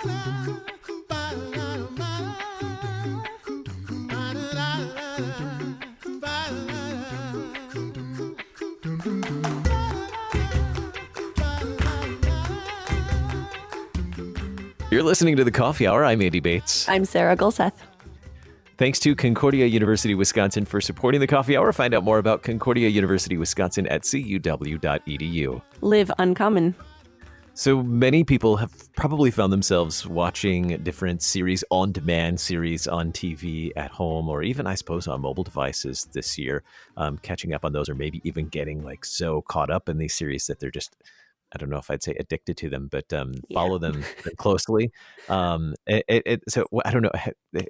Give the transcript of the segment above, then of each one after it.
You're listening to The Coffee Hour. I'm Andy Bates. I'm Sarah Gulseth. Thanks to Concordia University, Wisconsin for supporting The Coffee Hour. Find out more about Concordia University, Wisconsin at cuw.edu. Live uncommon. So many people have probably found themselves watching different series on demand, series on TV at home, or even, I suppose, on mobile devices this year, catching up on those, or maybe even getting like so caught up in these series that they're just, I don't know if I'd say addicted to them, but follow them closely. So I don't know.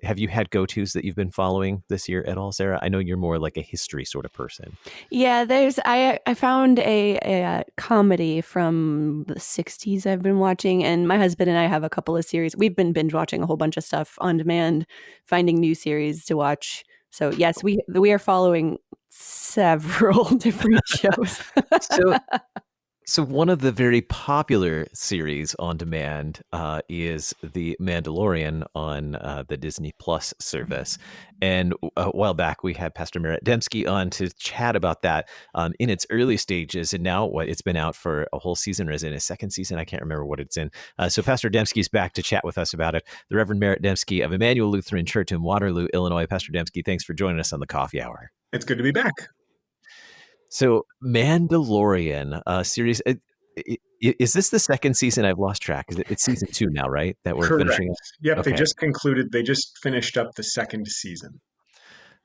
Have you had go-tos that you've been following this year at all, Sarah? I know you're more like a history sort of person. Yeah, I found a comedy from the 60s I've been watching, and my husband and I have a couple of series. We've been binge watching a whole bunch of stuff on demand, finding new series to watch. So yes, we are following several different shows. So one of the very popular series on demand is The Mandalorian on the Disney Plus service. And a while back, we had Pastor Merritt Demski on to chat about that in its early stages. And now it's been out for a whole season, or is it in a second season? I can't remember what it's in. So Pastor Demski's back to chat with us about it. The Reverend Merritt Demski of Immanuel Lutheran Church in Waterloo, Illinois. Pastor Demski, thanks for joining us on the Coffee Hour. It's good to be back. So Mandalorian series, is this the second season? I've lost track. It's season 2 now, right? That we're Correct. finishing up? Yep, Okay. They just finished up the second season.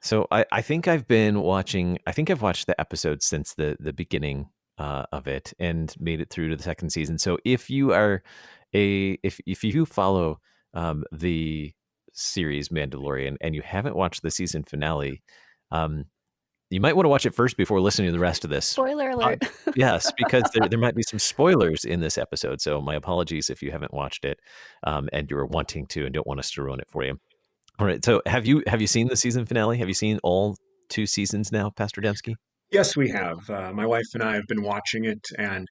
So I think I've watched the episodes since the beginning of it and made it through to the second season. So if you are if you follow the series Mandalorian and you haven't watched the season finale, you might want to watch it first before listening to the rest of this. Spoiler alert. Yes, because there might be some spoilers in this episode. So my apologies if you haven't watched it and you're wanting to and don't want us to ruin it for you. All right. So have you seen the season finale? Have you seen all 2 seasons now, Pastor Demski? Yes, we have. My wife and I have been watching it, and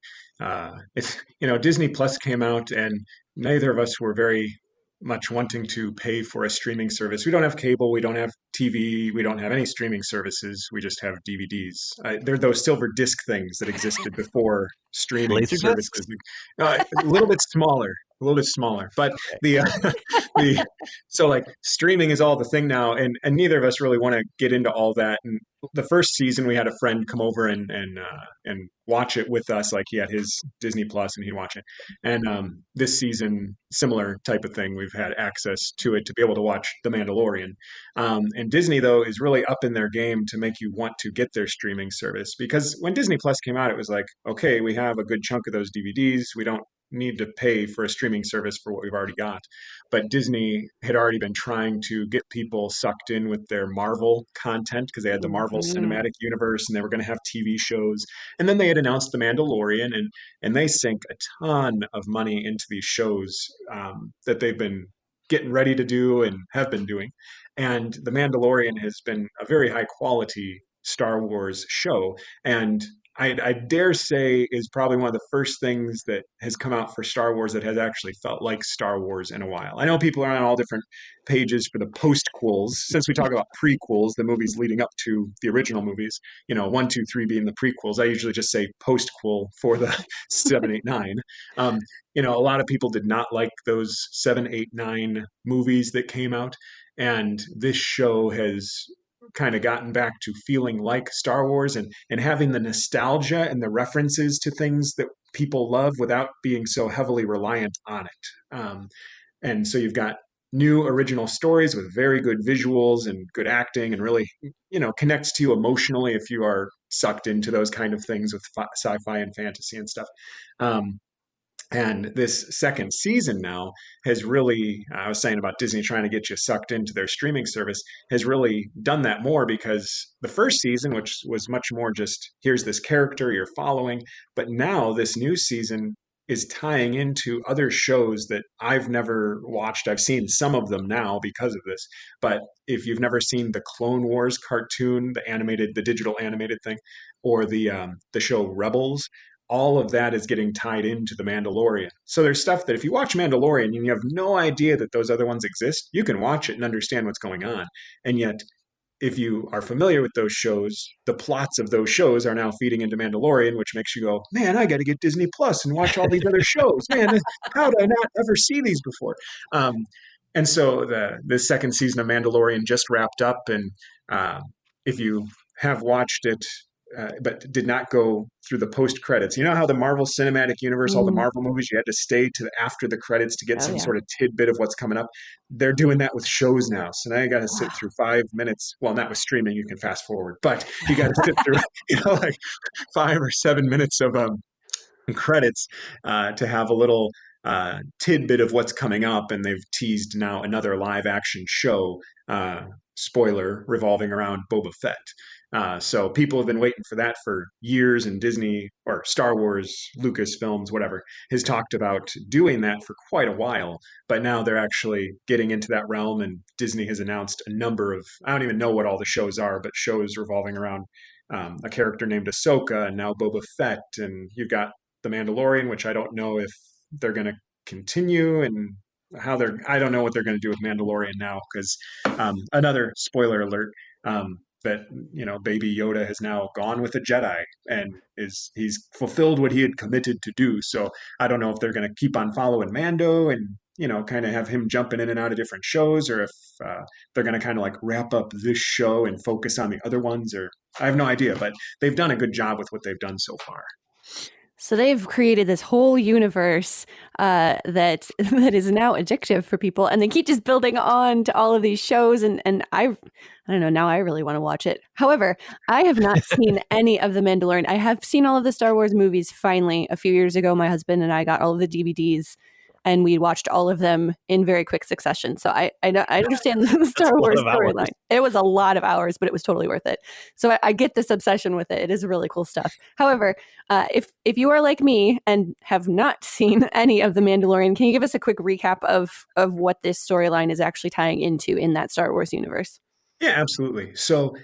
it's Disney Plus came out, and neither of us were very much wanting to pay for a streaming service. We don't have cable, we don't have TV, we don't have any streaming services. We just have DVDs. They're those silver disc things that existed before streaming Laser services. A little bit smaller, but so like streaming is all the thing now, and neither of us really want to get into all that. And the first season, we had a friend come over and watch it with us. Like he had his Disney Plus and he'd watch it. And this season, similar type of thing. We've had access to it to be able to watch The Mandalorian. And Disney, though, is really up in their game to make you want to get their streaming service. Because when Disney Plus came out, it was like, okay, we have a good chunk of those DVDs. We don't need to pay for a streaming service for what we've already got. But Disney had already been trying to get people sucked in with their Marvel content because they had the Marvel Cinematic Universe and they were going to have TV shows. And then they had announced The Mandalorian, and they sink a ton of money into these shows that they've been getting ready to do and have been doing. And The Mandalorian has been a very high quality Star Wars show. And I dare say is probably one of the first things that has come out for Star Wars that has actually felt like Star Wars in a while. I know people are on all different pages for the postquels. Since we talk about prequels, the movies leading up to the original movies, 1, 2, 3 being the prequels, I usually just say postquel for the 7, 8, 9. A lot of people did not like those 7, 8, 9 movies that came out. And this show has kind of gotten back to feeling like Star Wars and having the nostalgia and the references to things that people love without being so heavily reliant on it. And so you've got new original stories with very good visuals and good acting and really, connects to you emotionally if you are sucked into those kind of things with sci-fi and fantasy and stuff. And this second season now has really, I was saying about Disney trying to get you sucked into their streaming service, has really done that more because the first season, which was much more just, here's this character you're following, but now this new season is tying into other shows that I've never watched. I've seen some of them now because of this. But if you've never seen the Clone Wars cartoon, the digital animated thing, or the show Rebels, all of that is getting tied into the Mandalorian. So there's stuff that if you watch Mandalorian and you have no idea that those other ones exist, you can watch it and understand what's going on. And yet, if you are familiar with those shows, the plots of those shows are now feeding into Mandalorian, which makes you go, man, I got to get Disney Plus and watch all these other shows. Man, how did I not ever see these before? And so the second season of Mandalorian just wrapped up, and uh, if you have watched it but did not go through the post credits. You know how the Marvel Cinematic Universe, all the Mm. Marvel movies, you had to stay to after the credits to get Oh some yeah. sort of tidbit of what's coming up. They're doing that with shows now. So now you got to sit through 5 minutes. Well, not with streaming, you can fast forward, but you got to sit through, like 5 or 7 minutes of credits to have a little tidbit of what's coming up. And they've teased now another live action show, uh, spoiler, revolving around Boba Fett. So people have been waiting for that for years, and Disney or Star Wars, Lucasfilms, whatever, has talked about doing that for quite a while. But now they're actually getting into that realm, and Disney has announced a number of, I don't even know what all the shows are, but shows revolving around a character named Ahsoka, and now Boba Fett, and you've got the Mandalorian, which I don't know if they're going to continue, and I don't know what they're going to do with Mandalorian now, because another spoiler alert, that Baby Yoda has now gone with the Jedi, and he's fulfilled what he had committed to do. So I don't know if they're going to keep on following Mando and kind of have him jumping in and out of different shows, or if they're going to kind of like wrap up this show and focus on the other ones, or I have no idea. But they've done a good job with what they've done so far. So they've created this whole universe that that is now addictive for people, and they keep just building on to all of these shows. And I don't know. Now I really want to watch it. However, I have not seen any of the Mandalorian. I have seen all of the Star Wars movies. Finally, a few years ago, my husband and I got all of the DVDs, and we watched all of them in very quick succession. So I understand the Star Wars storyline. It was a lot of hours, but it was totally worth it. So I get this obsession with it. It is really cool stuff. However, if you are like me and have not seen any of the Mandalorian, can you give us a quick recap of what this storyline is actually tying into in that Star Wars universe? Yeah, absolutely. So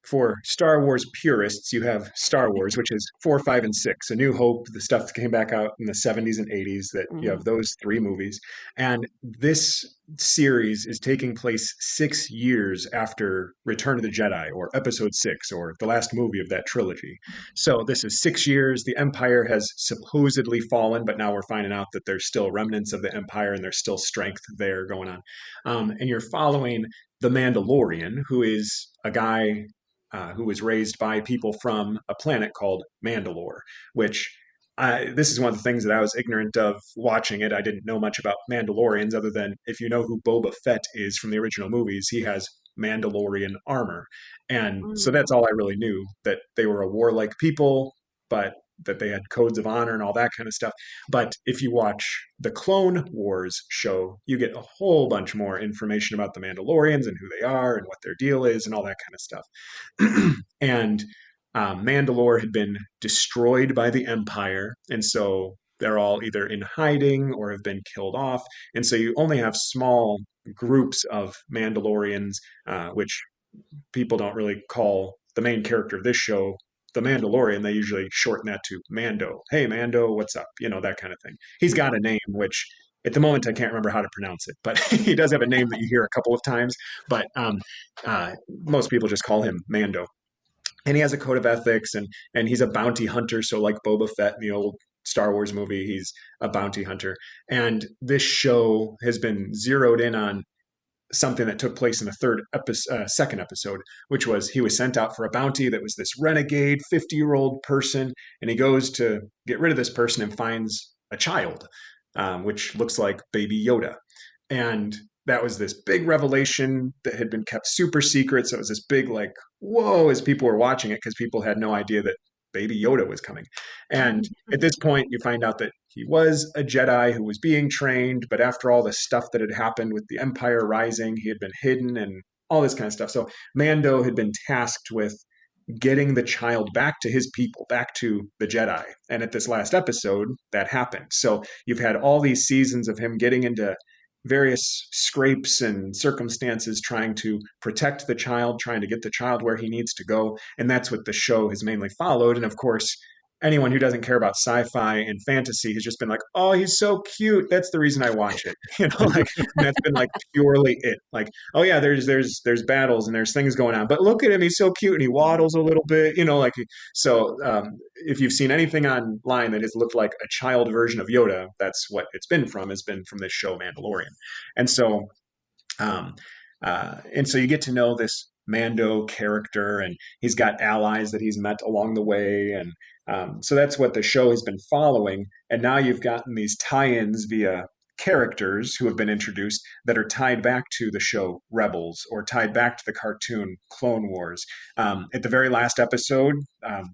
for Star Wars purists, you have Star Wars, which is 4, 5, and 6. A New Hope, the stuff that came back out in the 70s and 80s, that you have those three movies. And this series is taking place 6 years after Return of the Jedi, or Episode 6, or the last movie of that trilogy. So this is 6 years. The Empire has supposedly fallen, but now we're finding out that there's still remnants of the Empire and there's still strength there going on. And you're following the Mandalorian, who is a guy who was raised by people from a planet called Mandalore, which this is one of the things that I was ignorant of watching it. I didn't know much about Mandalorians, other than if you know who Boba Fett is from the original movies, he has Mandalorian armor. And so that's all I really knew, that they were a warlike people, but that they had codes of honor and all that kind of stuff. But if you watch the Clone Wars show, you get a whole bunch more information about the Mandalorians and who they are and what their deal is and all that kind of stuff. And Mandalore had been destroyed by the Empire, and so they're all either in hiding or have been killed off. And so you only have small groups of Mandalorians, which people don't really call the main character of this show the Mandalorian. They usually shorten that to Mando. Hey, Mando, what's up? That kind of thing. He's got a name, which at the moment I can't remember how to pronounce it, but he does have a name that you hear a couple of times. But most people just call him Mando. And he has a code of ethics, and he's a bounty hunter. So like Boba Fett in the old Star Wars movie, he's a bounty hunter. And this show has been zeroed in on something that took place in the second episode, which was he was sent out for a bounty that was this renegade 50-year-old person, and he goes to get rid of this person and finds a child, which looks like Baby Yoda. And that was this big revelation that had been kept super secret. So it was this big, like, whoa, as people were watching it, because people had no idea that Baby Yoda was coming. And at this point, you find out that he was a Jedi who was being trained, but after all the stuff that had happened with the Empire rising, he had been hidden and all this kind of stuff. So Mando had been tasked with getting the child back to his people, back to the Jedi. And at this last episode, that happened. So you've had all these seasons of him getting into various scrapes and circumstances, trying to protect the child, trying to get the child where he needs to go. And that's what the show has mainly followed. And of course, anyone who doesn't care about sci-fi and fantasy has just been like, oh, he's so cute. That's the reason I watch it. Like, and that's been like purely it. Like, oh yeah, there's battles and there's things going on, but look at him, he's so cute and he waddles a little bit, like so. If you've seen anything online that has looked like a child version of Yoda, that's what it's been from. Has been from this show Mandalorian, and so um, and so you get to know this Mando character, and he's got allies that he's met along the way, and so that's what the show has been following. And now you've gotten these tie-ins via characters who have been introduced that are tied back to the show Rebels or tied back to the cartoon Clone Wars. At the very last episode,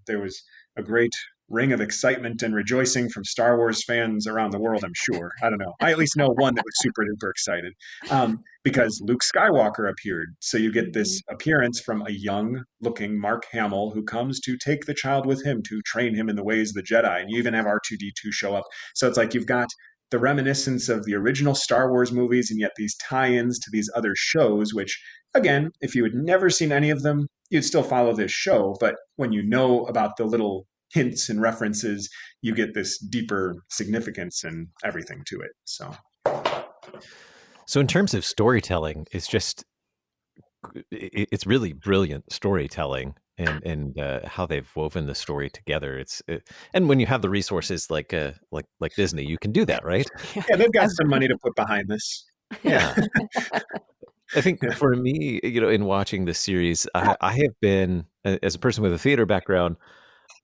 there was a great ring of excitement and rejoicing from Star Wars fans around the world, I'm sure. I don't know. I at least know one that was super duper excited. Because Luke Skywalker appeared. So you get this appearance from a young looking Mark Hamill who comes to take the child with him to train him in the ways of the Jedi. And you even have R2D2 show up. So it's like you've got the reminiscence of the original Star Wars movies and yet these tie-ins to these other shows, which again, if you had never seen any of them, you'd still follow this show. But when you know about the little hints and references, you get this deeper significance and everything to it. So in terms of storytelling, it's really brilliant storytelling, and how they've woven the story together. And when you have the resources like Disney, you can do that, right? Yeah, they've got some money to put behind this. Yeah. I think for me, in watching this series, I have been, as a person with a theater background,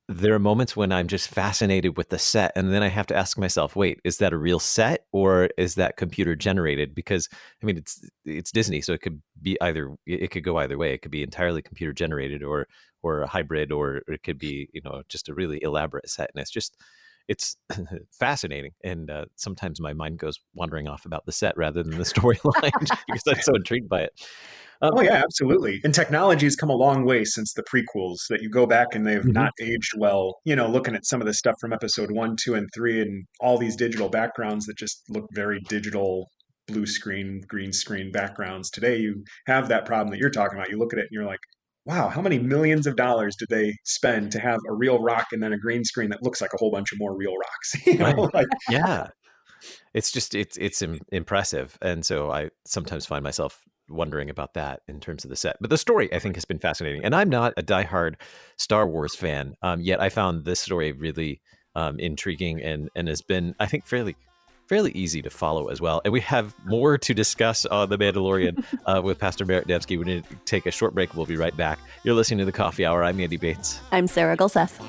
there are moments when I'm just fascinated with the set, and then I have to ask myself, wait, is that a real set or is that computer generated? Because I mean, it's Disney, so it could go either way. It could be entirely computer generated or a hybrid, or it could be, just a really elaborate set. And it's fascinating. And sometimes my mind goes wandering off about the set rather than the storyline because I'm so intrigued by it. Oh yeah, absolutely. And technology has come a long way since the prequels that you go back and they've not aged well. Looking at some of the stuff from episode 1, 2, and 3 and all these digital backgrounds that just look very digital, blue screen, green screen backgrounds. Today you have that problem that you're talking about. You look at it and you're like, wow, how many millions of dollars did they spend to have a real rock and then a green screen that looks like a whole bunch of more real rocks? Right. Yeah. It's impressive. And so I sometimes find myself wondering about that in terms of the set. But the story, I think, has been fascinating. And I'm not a diehard Star Wars fan, yet I found this story really intriguing and has been, I think, fairly easy to follow as well. And we have more to discuss on The Mandalorian with Pastor Merritt Demski. We're going to take a short break. We'll be right back. You're listening to The Coffee Hour. I'm Andy Bates. I'm Sarah Gulseth.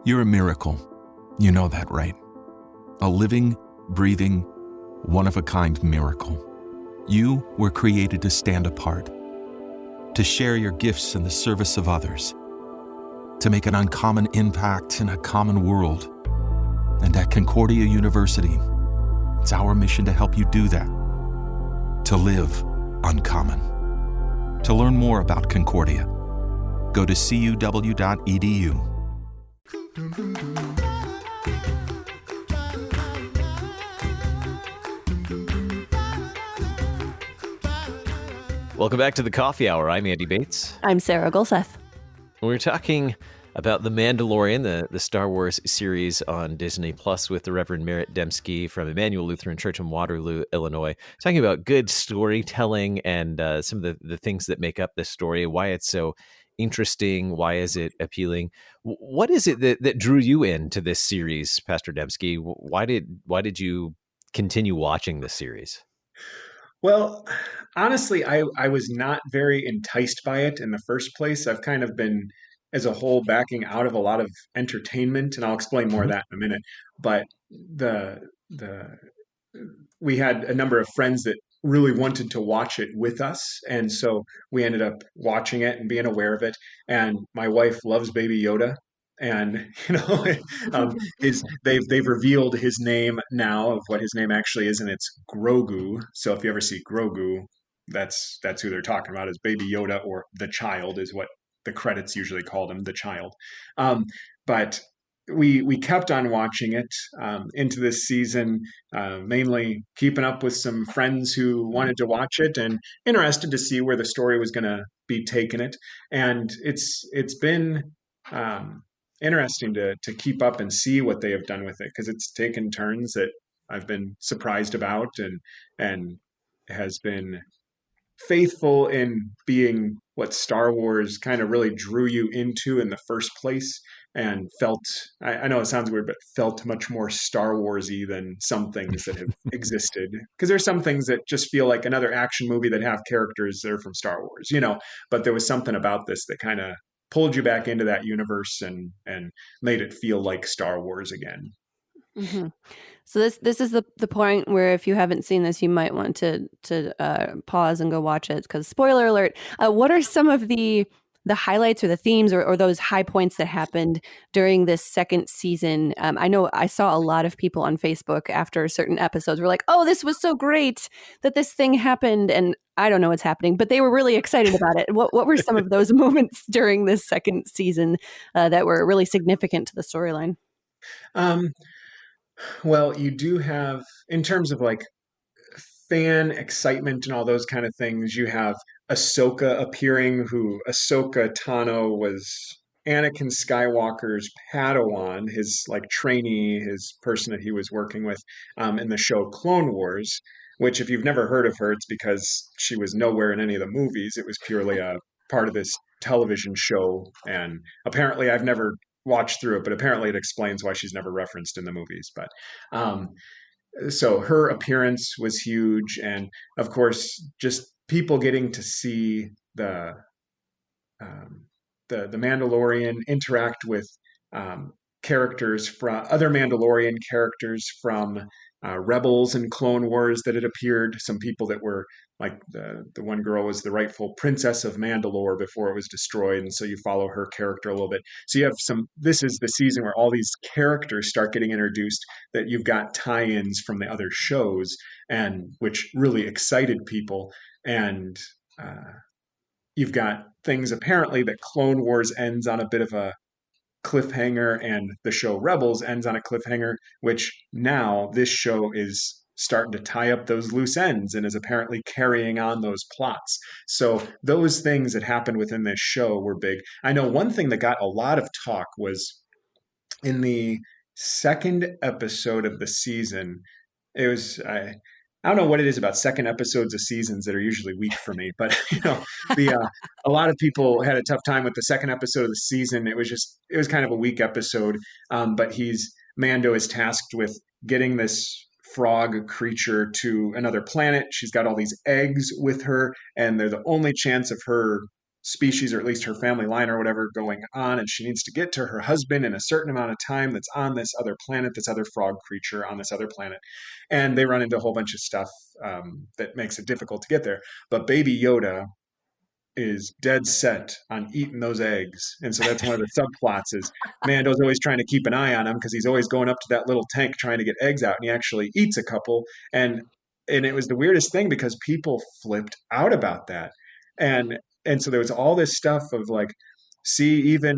You're a miracle. You know that, right? A living, breathing, one-of-a-kind miracle. You were created to stand apart, to share your gifts in the service of others, to make an uncommon impact in a common world. And at Concordia University, it's our mission to help you do that, to live uncommon. To learn more about Concordia, go to cuw.edu. Welcome back to The Coffee Hour. I'm Andy Bates. I'm Sarah Gulseth. We're talking about The Mandalorian, the Star Wars series on Disney Plus with the Reverend Merritt Demski from Immanuel Lutheran Church in Waterloo, Illinois. Talking about good storytelling and some of the things that make up this story, why it's so interesting, why is it appealing? What is it that drew you into this series, Pastor Demski? Why did you continue watching this series? Well, honestly, I was not very enticed by it in the first place. I've kind of been, as a whole, backing out of a lot of entertainment, and I'll explain more of that in a minute. But the we had a number of friends that really wanted to watch it with us, and so we ended up watching it and being aware of it. And my wife loves Baby Yoda, and they've revealed his name now of what his name actually is, and it's Grogu. So if you ever see Grogu, that's who they're talking about, is Baby Yoda, or the child is what the credits usually called him, the child. But we kept on watching it into this season, mainly keeping up with some friends who wanted to watch it and interested to see where the story was going to be taking it. And it's been interesting to keep up and see what they have done with it, because it's taken turns that I've been surprised about, and has been faithful in being what Star Wars kind of really drew you into in the first place, and felt, I know it sounds weird, but felt much more Star Warsy than some things that have existed. Because there's some things that just feel like another action movie that have characters that are from Star Wars, but there was something about this that kind of pulled you back into that universe and made it feel like Star Wars again. Mm-hmm. So this is the point where if you haven't seen this, you might want to pause and go watch it, because spoiler alert. What are some of the highlights or the themes or those high points that happened during this second season? I know I saw a lot of people on Facebook after certain episodes were like, "Oh, this was so great that this thing happened," and I don't know what's happening, but they were really excited about it. What were some of those moments during this second season that were really significant to the storyline? Well, you do have, in terms of like fan excitement and all those kind of things, you have Ahsoka appearing, who Ahsoka Tano was Anakin Skywalker's Padawan, his like trainee, his person that he was working with in the show Clone Wars. Which, if you've never heard of her, it's because she was nowhere in any of the movies. It was purely a part of this television show, and apparently, I've never watched through it, but apparently, it explains why she's never referenced in the movies. But um, so her appearance was huge, and of course, just people getting to see um, the Mandalorian interact with um, characters from other Mandalorian characters from Rebels and Clone Wars that had appeared. Some people that were like the one girl was the rightful princess of Mandalore before it was destroyed, and so you follow her character a little bit. So you have some. This is the season where all these characters start getting introduced that you've got tie-ins from the other shows, and which really excited people. And you've got things apparently that Clone Wars ends on a bit of a cliffhanger, and the show Rebels ends on a cliffhanger, which now this show is starting to tie up those loose ends and is apparently carrying on those plots. So those things that happened within this show were big. I know one thing that got a lot of talk was in the second episode of the season. It was I don't know what it is about second episodes of seasons that are usually weak for me, but the a lot of people had a tough time with the second episode of the season. It was kind of a weak episode, but Mando is tasked with getting this frog creature to another planet. She's got all these eggs with her, and they're the only chance of her species, or at least her family line or whatever, going on, and she needs to get to her husband in a certain amount of time that's on this other planet, this other frog creature on this other planet. And they run into a whole bunch of stuff that makes it difficult to get there. But Baby Yoda is dead set on eating those eggs. And so that's one of the subplots is Mando's always trying to keep an eye on him, because he's always going up to that little tank trying to get eggs out, and he actually eats a couple. And it was the weirdest thing, because people flipped out about that. And so there was all this stuff of like, see, even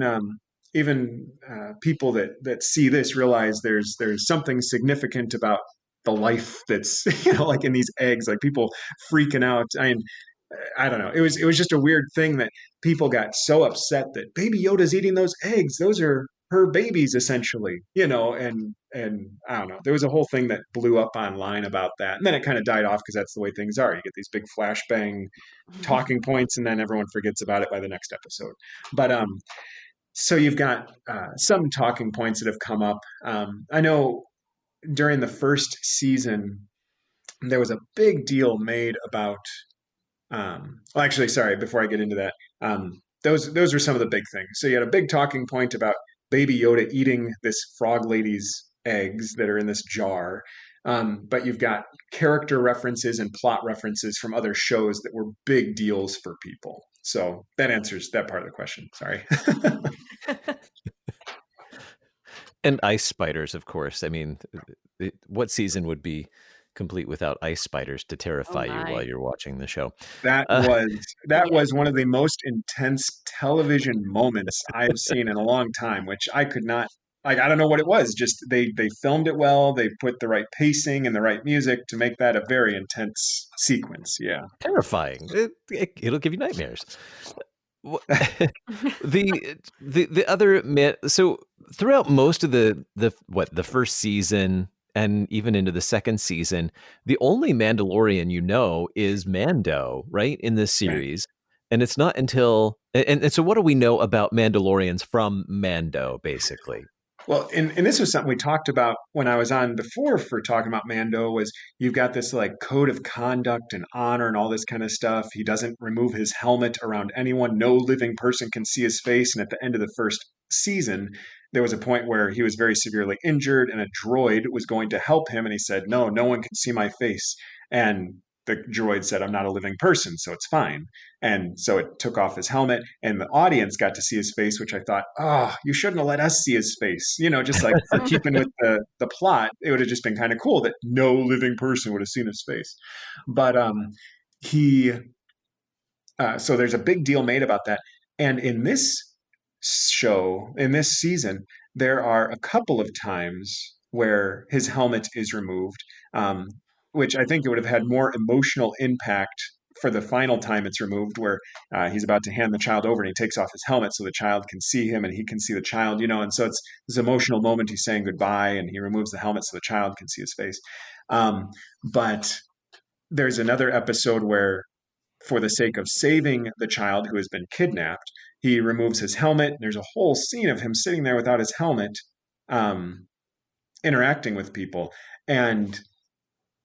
people that see this realize there's something significant about the life that's like in these eggs, like people freaking out. I don't know. It was just a weird thing that people got so upset that Baby Yoda's eating those eggs. Those are her babies essentially, and I don't know. There was a whole thing that blew up online about that. And then it kind of died off, because that's the way things are. You get these big flashbang talking points, and then everyone forgets about it by the next episode. But so you've got some talking points that have come up. I know during the first season there was a big deal made about well, actually, sorry, before I get into that, those were some of the big things. So you had a big talking point about Baby Yoda eating this frog lady's eggs that are in this jar. But you've got character references and plot references from other shows that were big deals for people. So that answers that part of the question. Sorry. And ice spiders, of course. I mean, what season would be complete without ice spiders to terrify you while my. you're watching the show. That Uh, was that Yeah. was one of the most intense television moments I've seen in a long time, which I could not like. I don't know what it was. Just they filmed it well. They put the right pacing and the right music to make that a very intense sequence. Yeah. Terrifying. It'll give you nightmares. The other so throughout most of the first season and even into the second season, the only Mandalorian is Mando, right, in this Right. series. And it's not until and so what do we know about Mandalorians from Mando, basically? Well, and this was something we talked about when I was on before for talking about Mando was you've got this like code of conduct and honor and all this kind of stuff. He doesn't remove his helmet around anyone. No living person can see his face. And at the end of the first season, there was a point where he was very severely injured and a droid was going to help him. And he said, no, no one can see my face. And the droid said, I'm not a living person, so it's fine. And so it took off his helmet, and the audience got to see his face, which I thought, oh, you shouldn't have let us see his face. Just like for keeping with the plot, it would have just been kind of cool that no living person would have seen his face. But he, so there's a big deal made about that. And in this show, in this season, there are a couple of times where his helmet is removed, um, which I think it would have had more emotional impact for the final time it's removed, where he's about to hand the child over and he takes off his helmet so the child can see him and he can see the child, and so it's this emotional moment. He's saying goodbye and he removes the helmet so the child can see his face. But there's another episode where, for the sake of saving the child who has been kidnapped, he removes his helmet. And there's a whole scene of him sitting there without his helmet, um, interacting with people. And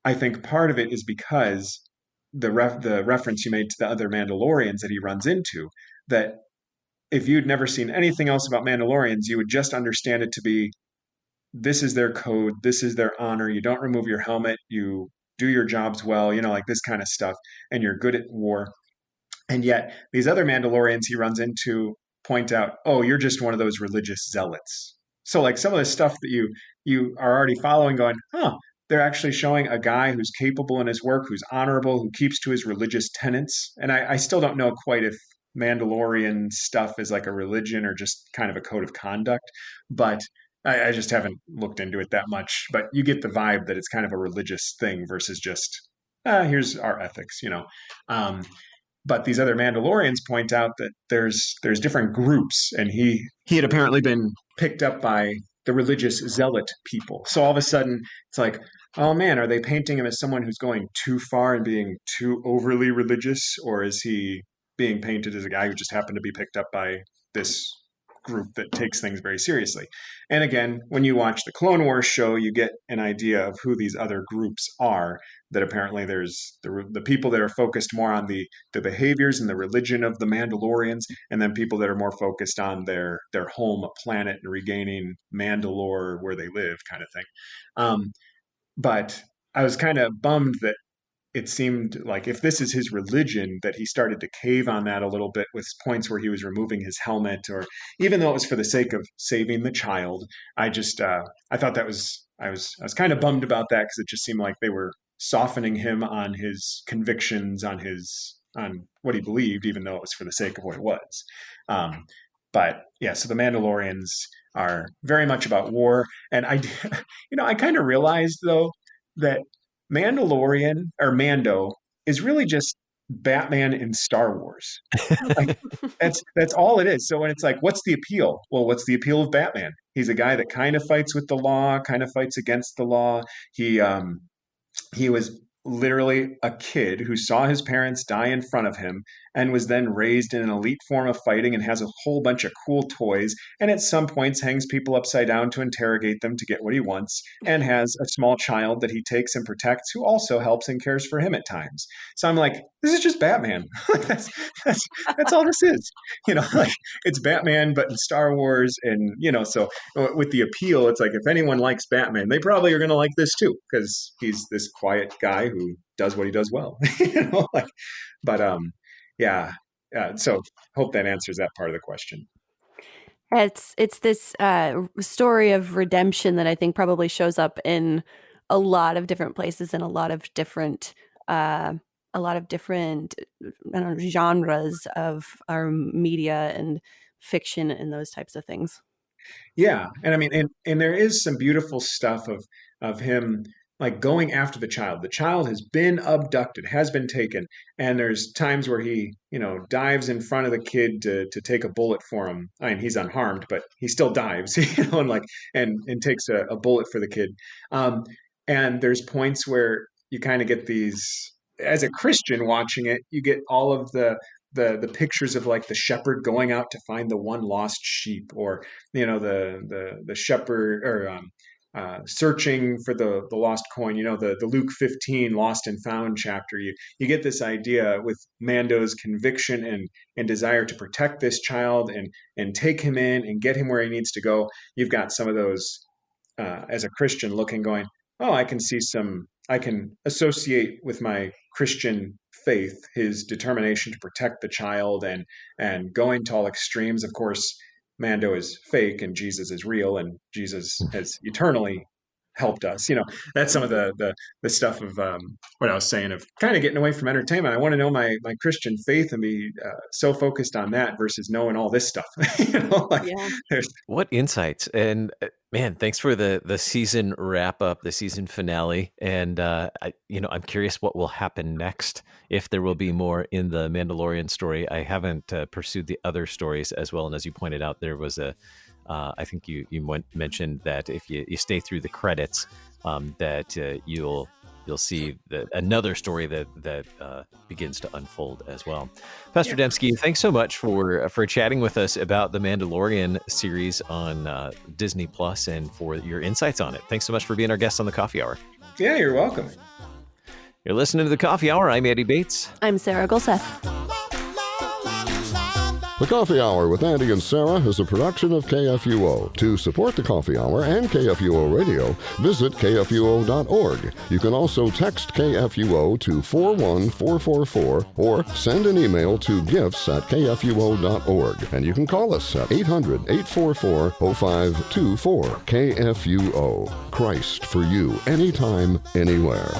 I think part of it is because the reference you made to the other Mandalorians that he runs into, that if you'd never seen anything else about Mandalorians, you would just understand it to be this is their code, this is their honor. You don't remove your helmet, you do your jobs well, like this kind of stuff, and you're good at war. And yet, these other Mandalorians he runs into point out, "Oh, you're just one of those religious zealots." So, like some of the stuff that you are already following, going, "Huh." They're actually showing a guy who's capable in his work, who's honorable, who keeps to his religious tenets. And I still don't know quite if Mandalorian stuff is like a religion or just kind of a code of conduct, but I just haven't looked into it that much. But you get the vibe that it's kind of a religious thing versus just here's our ethics. Um, but these other Mandalorians point out that there's different groups, and he had apparently been picked up by the religious zealot people. So all of a sudden, it's like, oh man, are they painting him as someone who's going too far and being too overly religious, or is he being painted as a guy who just happened to be picked up by this group that takes things very seriously? And again, when you watch the Clone Wars show, you get an idea of who these other groups are. That apparently there's the people that are focused more on the behaviors and the religion of the Mandalorians, and then people that are more focused on their home planet and regaining Mandalore where they live, kind of thing. But I was kind of bummed that it seemed like if this is his religion, that he started to cave on that a little bit with points where he was removing his helmet, or even though it was for the sake of saving the child. I just I thought that was I was kind of bummed about that because it just seemed like they were softening him on his convictions, on what he believed, even though it was for the sake of what it was. Um, but yeah, so the Mandalorians are very much about war, and I kind of realized though that Mandalorian or Mando is really just Batman in Star Wars. Like that's all it is. So when it's like, what's the appeal? Well, what's the appeal of Batman? He's a guy that kind of fights with the law, kind of fights against the law. He was literally a kid who saw his parents die in front of him and was then raised in an elite form of fighting and has a whole bunch of cool toys, and at some points hangs people upside down to interrogate them to get what he wants, and has a small child that he takes and protects who also helps and cares for him at times. So I'm like, this is just Batman. that's that's all this is. Like it's Batman but in Star Wars. And so with the appeal, it's like if anyone likes Batman, they probably are going to like this too, because he's this quiet guy who does what he does well. But yeah. So hope that answers that part of the question. It's this story of redemption that I think probably shows up in a lot of different places and a lot of different I don't know, genres of our media and fiction and those types of things. Yeah, and I mean, and there is some beautiful stuff of him like going after the child. The child has been abducted, has been taken, and there's times where he, dives in front of the kid to take a bullet for him. I mean, he's unharmed, but he still dives, and like and takes a bullet for the kid. Um, and there's points where you kind of get these, as a Christian watching it, you get all of the pictures of like the shepherd going out to find the one lost sheep, or the shepherd, or searching for the lost coin. The Luke 15 lost and found chapter. You get this idea with Mando's conviction and desire to protect this child and take him in and get him where he needs to go. You've got some of those, as a Christian looking, going, oh, I can associate with my Christian faith his determination to protect the child and going to all extremes. Of course, Mando is fake and Jesus is real, and Jesus has eternally helped us. That's some of the stuff of what I was saying, of kind of getting away from entertainment. I want to know my Christian faith and be so focused on that versus knowing all this stuff. Yeah. What insights. And man, thanks for the season wrap up, the season finale. And I'm curious what will happen next, if there will be more in the Mandalorian story. I haven't pursued the other stories as well. And as you pointed out, there was I think you mentioned that if you stay through the credits, that you'll see another story that begins to unfold as well. Pastor Demski, thanks so much for chatting with us about the Mandalorian series on Disney Plus and for your insights on it. Thanks so much for being our guest on the Coffee Hour. Yeah, you're welcome. You're listening to the Coffee Hour. I'm Andy Bates. I'm Sarah Golseth. The Coffee Hour with Andy and Sarah is a production of KFUO. To support the Coffee Hour and KFUO Radio, visit KFUO.org. You can also text KFUO to 41444 or send an email to gifts@KFUO.org. And you can call us at 800-844-0524. KFUO. Christ for you, anytime, anywhere.